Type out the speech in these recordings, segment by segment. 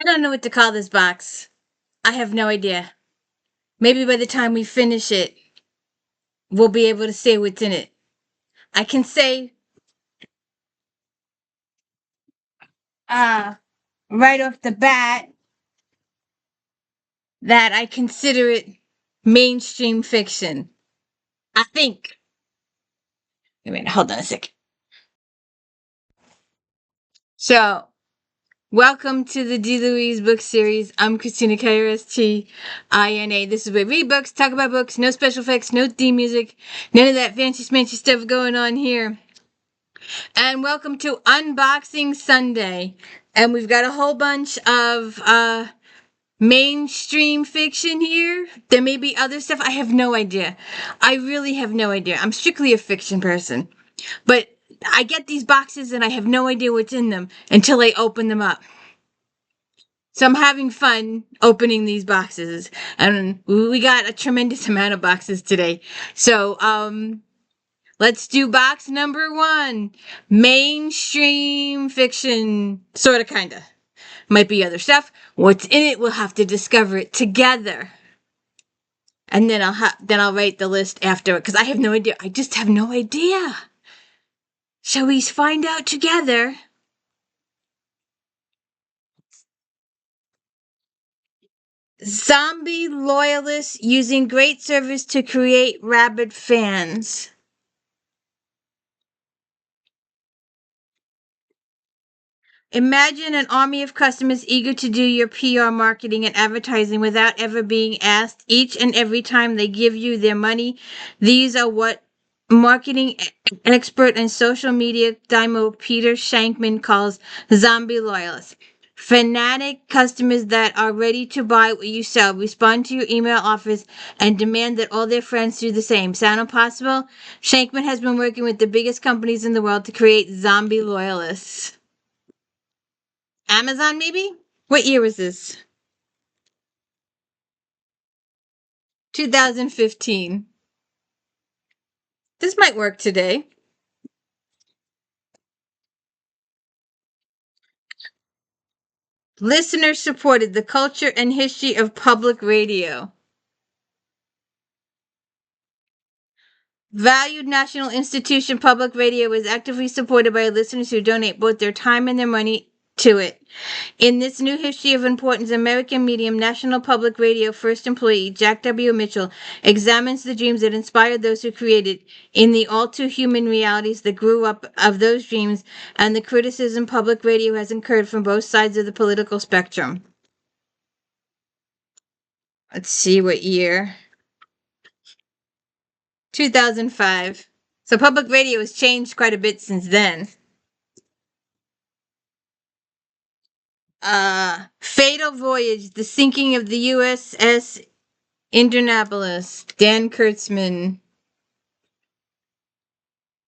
don't know what to call this box. I have no idea. Maybe by the time we finish it, we'll be able to say what's in it. I can say, right off the bat that I consider it mainstream fiction. I think. Wait a minute, hold on a second. So, welcome to the D. Louise book series. I'm Christina, K-R-S-T-I-N-A. This is where we read books, talk about books, no special effects, no theme music, none of that fancy smancy stuff going on here. And welcome to Unboxing Sunday. And we've got a whole bunch of mainstream fiction here. There may be other stuff. I have no idea. I really have no idea. I'm strictly a fiction person. But I get these boxes and I have no idea what's in them until I open them up. So I'm having fun opening these boxes. And we got a tremendous amount of boxes today. So, let's do box number 1. Mainstream fiction. Sorta, kinda. Might be other stuff. What's in it, we'll have to discover it together. And then I'll write the list after it, because I have no idea. I just have no idea. Shall we find out together? Zombie loyalists using great service to create rabid fans. Imagine an army of customers eager to do your PR marketing and advertising without ever being asked. Each and every time they give you their money, these are what marketing expert and social media demo Peter Shankman calls zombie loyalists. Fanatic customers that are ready to buy what you sell, respond to your email offers, and demand that all their friends do the same. Sound impossible? Shankman has been working with the biggest companies in the world to create zombie loyalists. Amazon, maybe? What year was this? 2015. This might work today. Listeners supported the culture and history of public radio. Valued national institution, public radio is actively supported by listeners who donate both their time and their money to it. In this new history of importance, American medium, National Public Radio first employee Jack W. Mitchell examines the dreams that inspired those who created in the all-too-human realities that grew up of those dreams and the criticism public radio has incurred from both sides of the political spectrum. Let's see what year. 2005. So public radio has changed quite a bit since then. Fatal Voyage, the sinking of the USS Annapolis, Dan Kurtzman.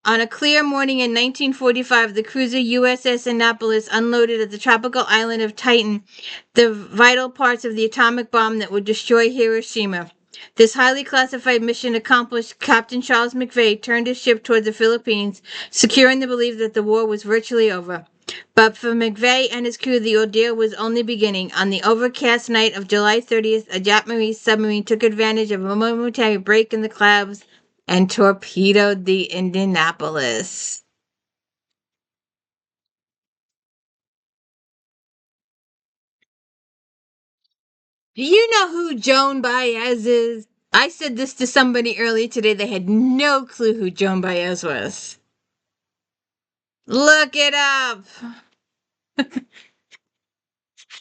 On a clear morning in 1945, the cruiser USS Annapolis unloaded at the tropical island of Titan the vital parts of the atomic bomb that would destroy Hiroshima. This highly classified mission accomplished, Captain Charles McVay turned his ship toward the Philippines, secure in the belief that the war was virtually over. But for McVay and his crew, the ordeal was only beginning. On the overcast night of July 30th, a Japanese submarine took advantage of a momentary break in the clouds and torpedoed the Indianapolis. Do you know who Joan Baez is? I said this to somebody earlier today. They had no clue who Joan Baez was. Look it up.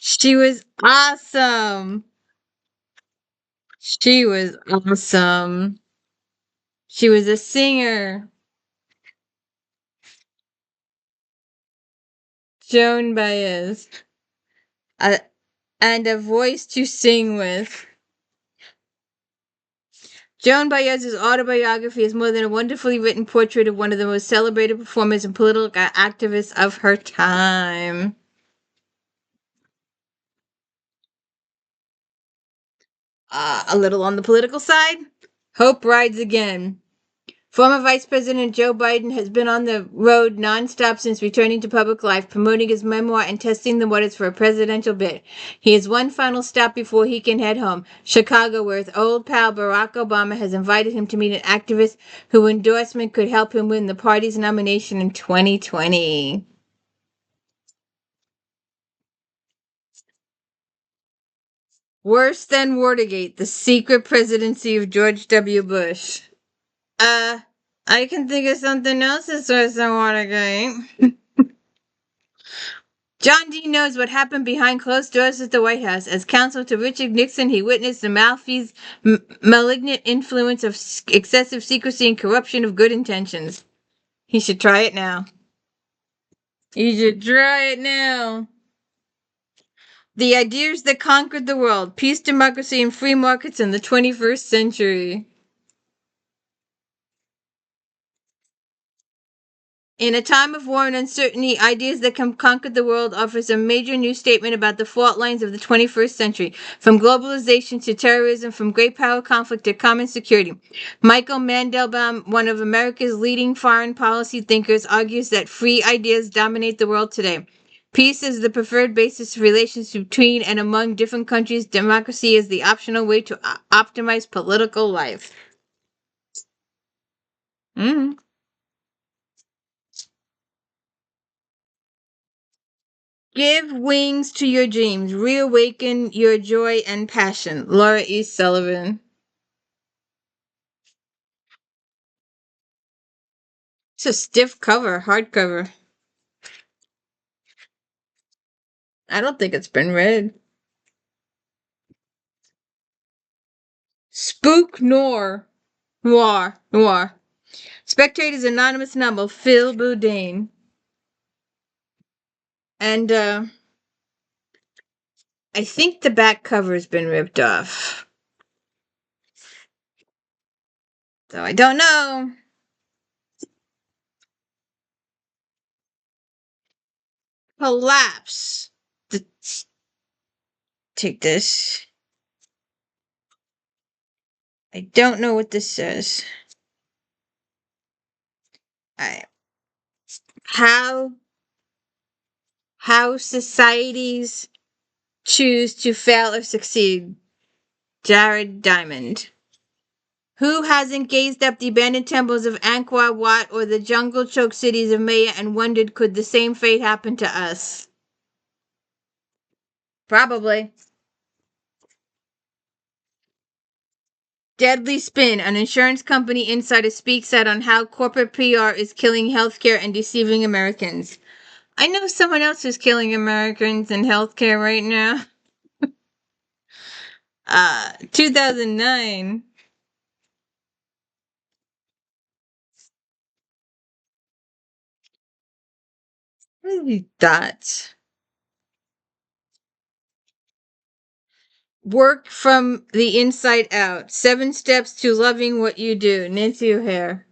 She was awesome. She was awesome. She was a singer. Joan Baez. And a voice to sing with. Joan Baez's autobiography is more than a wonderfully written portrait of one of the most celebrated performers and political activists of her time. A little on the political side. Hope rides again. Former Vice President Joe Biden has been on the road nonstop since returning to public life, promoting his memoir and testing the waters for a presidential bid. He has one final stop before he can head home, Chicago, where his old pal Barack Obama has invited him to meet an activist whose endorsement could help him win the party's nomination in 2020. Worse than Watergate, the secret presidency of George W. Bush. I can think of something else that's worse than Watergate. John Dean knows what happened behind closed doors at the White House. As counsel to Richard Nixon, he witnessed the malignant influence of excessive secrecy and corruption of good intentions. He should try it now. He should try it now. The ideas that conquered the world: peace, democracy, and free markets in the 21st century. In a time of war and uncertainty, Ideas That Can Conquer the World offers a major new statement about the fault lines of the 21st century, from globalization to terrorism, from great power conflict to common security. Michael Mandelbaum, one of America's leading foreign policy thinkers, argues that free ideas dominate the world today. Peace is the preferred basis of relations between and among different countries. Democracy is the optional way to optimize political life. Give wings to your dreams. Reawaken your joy and passion. Laura E. Sullivan. It's a stiff cover, hardcover. I don't think it's been read. Spook Noir. Noir. Spectator's anonymous novel, Phil Boudin. And I think the back cover's been ripped off. So I don't know. Collapse. Take this. I don't know what this says. How societies choose to fail or succeed. Jared Diamond. Who hasn't gazed up the abandoned temples of Angkor Wat or the jungle-choked cities of Maya and wondered, could the same fate happen to us? Probably. Deadly Spin, an insurance company insider speaks out on how corporate PR is killing healthcare and deceiving Americans. I know someone else who's killing Americans in healthcare right now. 2009. What are these dots? Work from the inside out. 7 steps to loving what you do. Nancy O'Hare.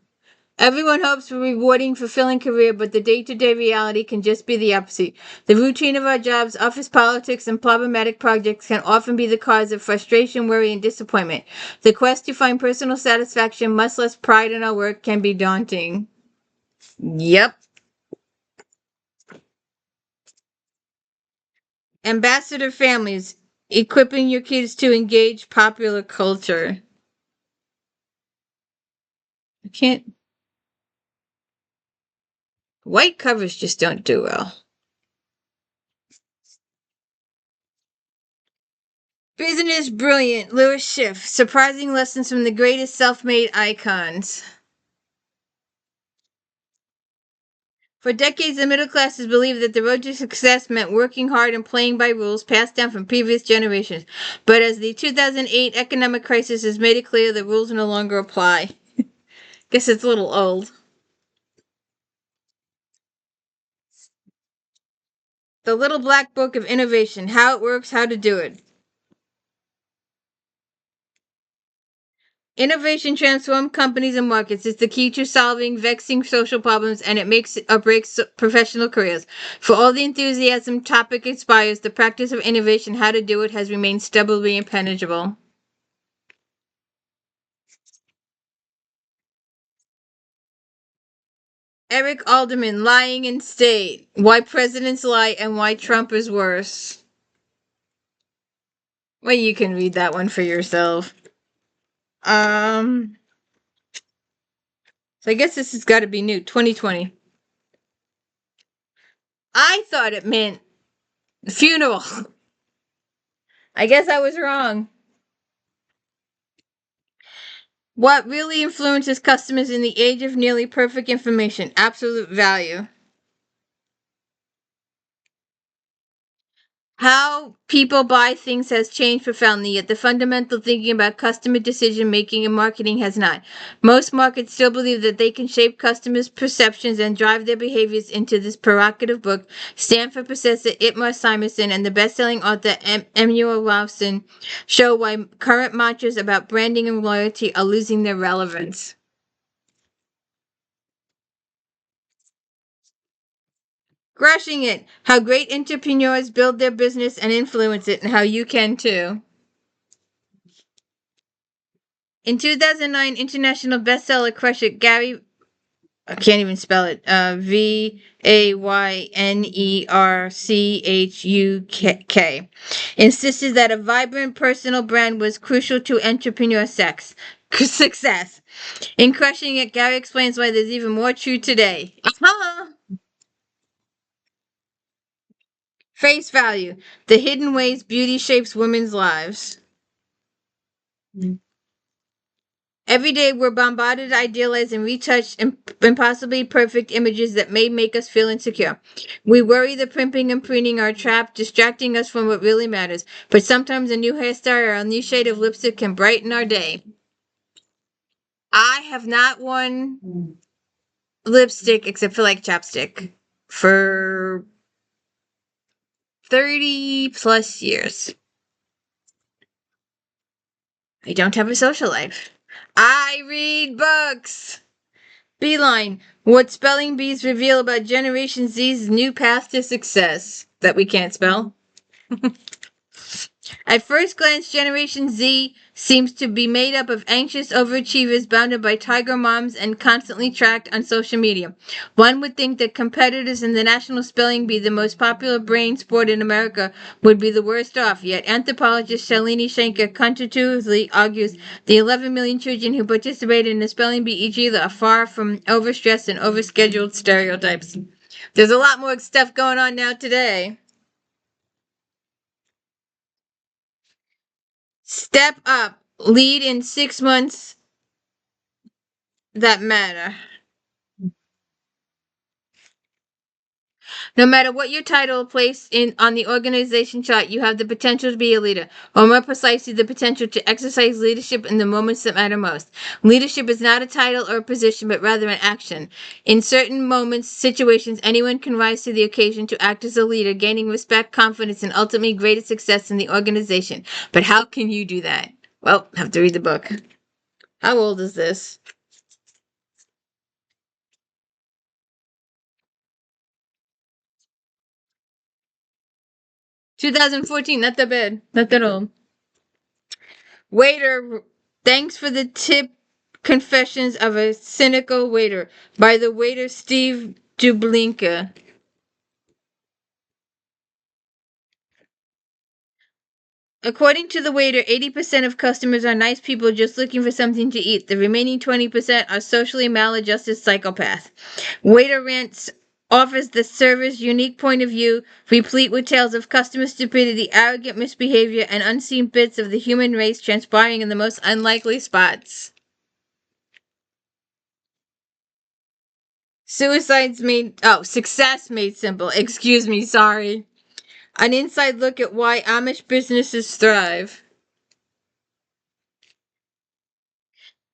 Everyone hopes for a rewarding, fulfilling career, but the day-to-day reality can just be the opposite. The routine of our jobs, office politics, and problematic projects can often be the cause of frustration, worry, and disappointment. The quest to find personal satisfaction, much less pride in our work, can be daunting. Yep. Ambassador families, equipping your kids to engage popular culture. I can't. White covers just don't do well. Business Brilliant, Louis Schiff. Surprising lessons from the greatest self-made icons. For decades, the middle classes believed that the road to success meant working hard and playing by rules passed down from previous generations. But as the 2008 economic crisis has made it clear, the rules no longer apply. Guess it's a little old. The Little Black Book of Innovation, How It Works, How to Do It. Innovation transforms companies and markets. It's the key to solving vexing social problems, and it makes or breaks professional careers. For all the enthusiasm topic inspires, the practice of innovation, how to do it, has remained stubbornly impenetrable. Eric Alderman, Lying in State. Why Presidents Lie and Why Trump is Worse. Well, you can read that one for yourself. So I guess this has got to be new, 2020. I thought it meant funeral. I guess I was wrong. What really influences customers in the age of nearly perfect information? Absolute value. How people buy things has changed profoundly, yet the fundamental thinking about customer decision making and marketing has not. Most markets still believe that they can shape customers' perceptions and drive their behaviors into this provocative book. Stanford professor Itmar Simonson and the best-selling author Emuel Rowson show why current mantras about branding and loyalty are losing their relevance. Crushing it. How great entrepreneurs build their business and influence it, and how you can too. In 2009, international bestseller crusher Gary, I can't even spell it, VAYNERCHUK, insisted that a vibrant personal brand was crucial to entrepreneur success. In Crushing It, Gary explains why there's even more true today. Face value. The hidden ways beauty shapes women's lives. Every day we're bombarded, idealized, and retouched impossibly perfect images that may make us feel insecure. We worry the primping and preening are trapped, distracting us from what really matters. But sometimes a new hairstyle or a new shade of lipstick can brighten our day. I have not worn lipstick except for like chapstick for 30 plus years. I don't have a social life. I read books. Beeline. What spelling bees reveal about Generation Z's new path to success. That we can't spell. At first glance, Generation Z seems to be made up of anxious overachievers bounded by tiger moms and constantly tracked on social media. One would think that competitors in the National Spelling Bee, the most popular brain sport in America, would be the worst off. Yet anthropologist SHALINI Shankar controversially argues the 11 million children who participate in the spelling bee each year are far from overstressed and overscheduled stereotypes. There's a lot more stuff going on now today. Step up. Lead in 6 months that matter. No matter what your title or place on the organization chart, you have the potential to be a leader, or more precisely, the potential to exercise leadership in the moments that matter most. Leadership is not a title or a position, but rather an action. In certain moments, situations, anyone can rise to the occasion to act as a leader, gaining respect, confidence, and ultimately greater success in the organization. But how can you do that? Well, have to read the book. How old is this? $2014, not that bad. Not that old. Waiter, thanks for the tip. Confessions of a Cynical Waiter by the waiter Steve DUBLANICA. According to the waiter, 80% of customers are nice people just looking for something to eat. The remaining 20% are socially maladjusted psychopaths. Waiter Rants offers the server's unique point of view, replete with tales of customer stupidity, arrogant misbehavior, and unseen bits of the human race transpiring in the most unlikely spots. Success made simple. Excuse me, sorry. An inside look at why Amish businesses thrive.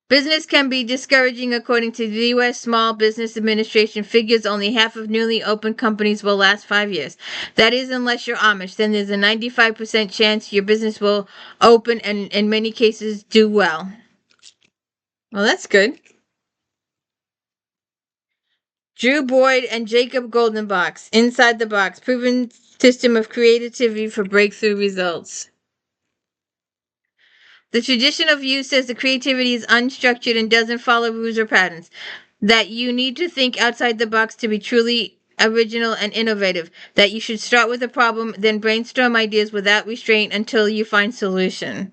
Business can be discouraging according to the U.S. Small Business Administration figures only half of newly opened companies will last 5 years. That is, unless you're Amish, then there's a 95% chance your business will open and in many cases do well. Well, that's good. Drew Boyd and Jacob Goldenbach's Inside the Box, proven system of creativity for breakthrough results. The traditional view says the creativity is unstructured and doesn't follow rules or patterns. that you need to think outside the box to be truly original and innovative, that you should start with a problem, then brainstorm ideas without restraint until you find solution.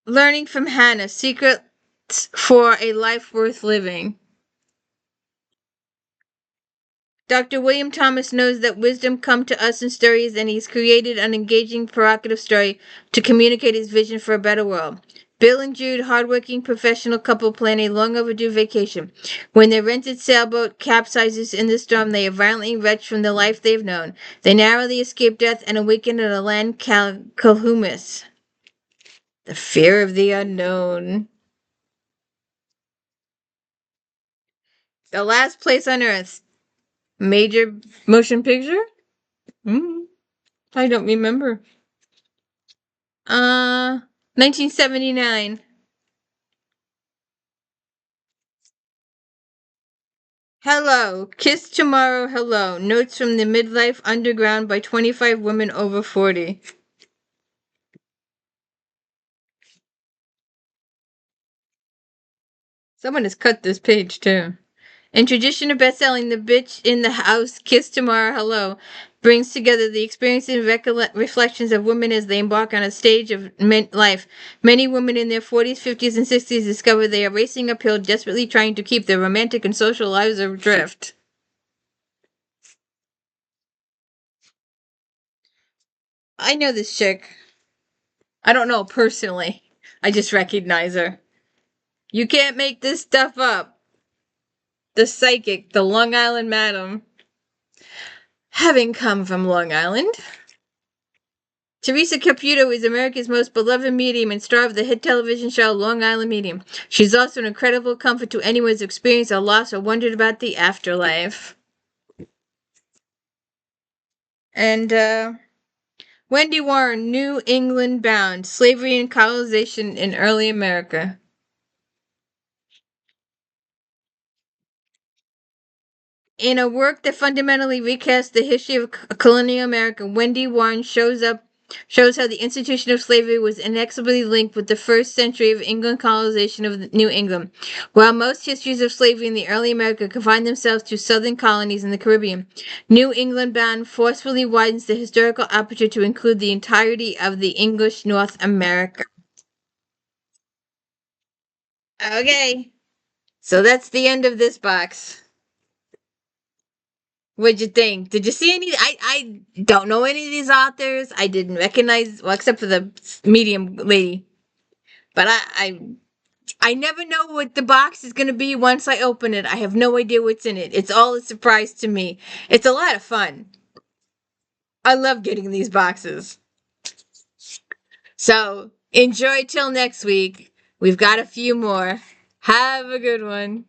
Learning from Hannah, Secrets for a Life Worth Living. Dr. William Thomas knows that wisdom comes to us in stories, and he's created an engaging, provocative story to communicate his vision for a better world. Bill and Jude, hardworking professional couple, plan a long overdue vacation. When their rented sailboat capsizes in the storm, they are violently wrenched from the life they've known. They narrowly escape death and awaken in a land Calhumus. The fear of the unknown. The Last Place on Earth. Major motion picture? I don't remember. 1979. Hello. Kiss Tomorrow, Hello. Notes from the Midlife Underground by 25 women over 40. Someone has cut this page, too. In tradition of best-selling, The Bitch in the House, Kiss Tomorrow, Hello, brings together the experiences and reflections of women as they embark on a stage of life. Many women in their 40s, 50s, and 60s discover they are racing uphill, desperately trying to keep their romantic and social lives adrift. I know this chick. I don't know personally. I just recognize her. You can't make this stuff up. The psychic, the Long Island Madam. Having come from Long Island, THERESA CAPUTO is America's most beloved medium and star of the hit television show Long Island Medium. She's also an incredible comfort to anyone who's experienced a loss or wondered about the afterlife. And, Wendy Warren, New England Bound, Slavery and Colonization in Early America. In a work that fundamentally recasts the history of colonial America, Wendy Warren shows how the institution of slavery was inexorably linked with the first century of England colonization of New England. While most histories of slavery in the early America confine themselves to southern colonies in the Caribbean, New England Bound forcefully widens the historical aperture to include the entirety of the English North America. Okay, so that's the end of this box. What'd you think? Did you see any? I don't know any of these authors. I didn't recognize, well, except for the medium lady. But I never know what the box is going to be once I open it. I have no idea what's in it. It's all a surprise to me. It's a lot of fun. I love getting these boxes. So enjoy till next week. We've got a few more. Have a good one.